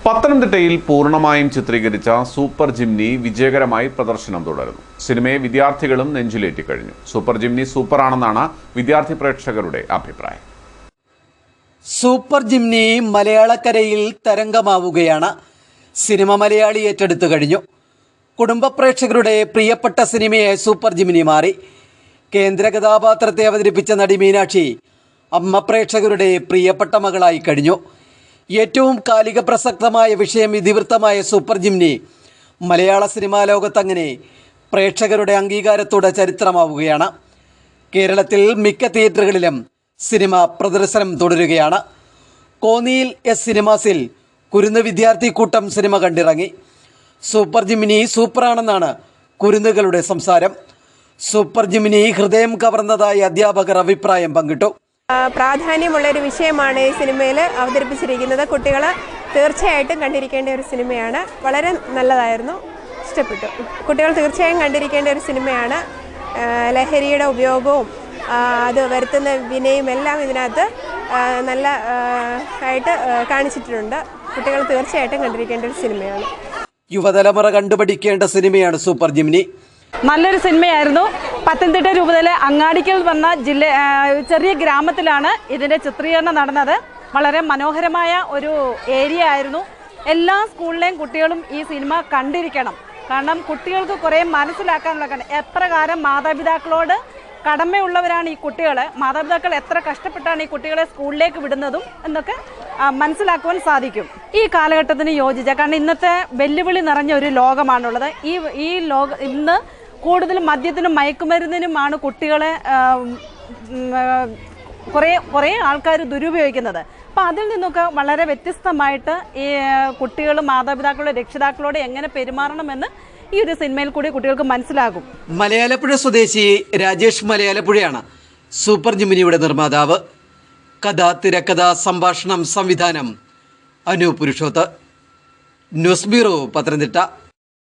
പത്തനംതിട്ടയിൽ പൂർണ്ണമായും ചിത്രീകരിച്ച സൂപ്പർ ജിംനി വിജയകരമായി പ്രദർശനം തുടരുന്നു. സിനിമയെ വിദ്യാർത്ഥികളും നെഞ്ചിലേറ്റി കഴിഞ്ഞു. സൂപ്പർ ജിംനി സൂപ്പറാണെന്നാണ് വിദ്യാർത്ഥി പ്രേക്ഷകരുടെ അഭിപ്രായം. സൂപ്പർ ജിംനി മലയാളക്കരയിൽ തരംഗമാവുകയാണ്. സിനിമ മലയാളി ഏറ്റെടുത്തു കഴിഞ്ഞു. കുടുംബ പ്രേക്ഷകരുടെ പ്രിയപ്പെട്ട സിനിമയെ സൂപ്പർ ജിംനി മാറി. കേന്ദ്ര കഥാപാത്രത്തെ അവതരിപ്പിച്ച നടി മീനാക്ഷി അമ്മ പ്രേക്ഷകരുടെ പ്രിയപ്പെട്ട മകളായി കഴിഞ്ഞു. ഏറ്റവും കാലിക പ്രസക്തമായ വിഷയം ഇതിവൃത്തമായ സൂപ്പർ ജിംനി മലയാള സിനിമാ ലോകത്തങ്ങനെ പ്രേക്ഷകരുടെ അംഗീകാരത്തോടെ ചരിത്രമാവുകയാണ്. കേരളത്തിൽ മിക്ക തിയേറ്ററുകളിലും സിനിമ പ്രദർശനം തുടരുകയാണ്. കോന്നിയിൽ എസ് സിനിമാസിൽ കുരുന്ന് വിദ്യാർത്ഥി കൂട്ടം സിനിമ കണ്ടിറങ്ങി. സൂപ്പർ ജിംനി സൂപ്പറാണെന്നാണ് കുരുന്നുകളുടെ സംസാരം. സൂപ്പർ ജിംനി ഹൃദയം കവർന്നതായി അധ്യാപകർ അഭിപ്രായം പങ്കിട്ടു. പ്രാധാന്യമുള്ളൊരു വിഷയമാണ് ഈ സിനിമയിൽ അവതരിപ്പിച്ചിരിക്കുന്നത്. കുട്ടികൾ തീർച്ചയായിട്ടും കണ്ടിരിക്കേണ്ട ഒരു സിനിമയാണ്. വളരെ നല്ലതായിരുന്നു, ഇഷ്ടപ്പെട്ടു. കുട്ടികൾ തീർച്ചയായും കണ്ടിരിക്കേണ്ട ഒരു സിനിമയാണ്. ലഹരിയുടെ ഉപയോഗവും അത് വരുത്തുന്ന വിനയും എല്ലാം ഇതിനകത്ത് നല്ല ആയിട്ട് കാണിച്ചിട്ടുണ്ട്. കുട്ടികൾ തീർച്ചയായിട്ടും കണ്ടിരിക്കേണ്ട ഒരു സിനിമയാണ്. യുവതലമുറ കണ്ടുപഠിക്കേണ്ട സിനിമയാണ് സൂപ്പർ ജിംനി. നല്ലൊരു സിനിമയായിരുന്നു. പത്തനംതിട്ട രൂപതയിലെ അങ്ങാടിക്കൽ വന്ന ചെറിയ ഗ്രാമത്തിലാണ് ഇതിൻ്റെ ചിത്രീകരണം നടന്നത്. വളരെ മനോഹരമായ ഒരു ഏരിയ ആയിരുന്നു. എല്ലാ സ്കൂളിലെയും കുട്ടികളും ഈ സിനിമ കണ്ടിരിക്കണം. കാരണം കുട്ടികൾക്ക് കുറേ മനസ്സിലാക്കാനുള്ള എത്ര കാലം മാതാപിതാക്കളോട് കടമയുള്ളവരാണ് ഈ കുട്ടികൾ. മാതാപിതാക്കൾ എത്ര കഷ്ടപ്പെട്ടാണ് ഈ കുട്ടികളെ സ്കൂളിലേക്ക് വിടുന്നതും എന്നൊക്കെ മനസ്സിലാക്കുവാൻ സാധിക്കും. ഈ കാലഘട്ടത്തിന് യോജിച്ച, കാരണം ഇന്നത്തെ വെല്ലുവിളി നിറഞ്ഞ ഒരു ലോകമാണുള്ളത്. ഈ ഇന്ന് കൂടുതലും മദ്യത്തിനും മയക്കുമരുന്നിനുമാണ് കുട്ടികളെ കുറേ ആൾക്കാർ ദുരുപയോഗിക്കുന്നത്. അപ്പോൾ അതിൽ നിന്നൊക്കെ വളരെ വ്യത്യസ്തമായിട്ട് ഈ കുട്ടികളും മാതാപിതാക്കളുടെ രക്ഷിതാക്കളോട് എങ്ങനെ പെരുമാറണമെന്ന് ഈ ഒരു സിനിമയിൽ കൂടി കുട്ടികൾക്ക് മനസ്സിലാകും. മലയാലപ്പുഴ സ്വദേശി രാജേഷ് മലയാലപ്പുഴയാണ് സൂപ്പർ ജിംനിയുടെ നിർമ്മാതാവ്. കഥ, തിരക്കഥ, സംഭാഷണം, സംവിധാനം അനു പുരുഷോത്ത്. News bureau, Pathanamthitta.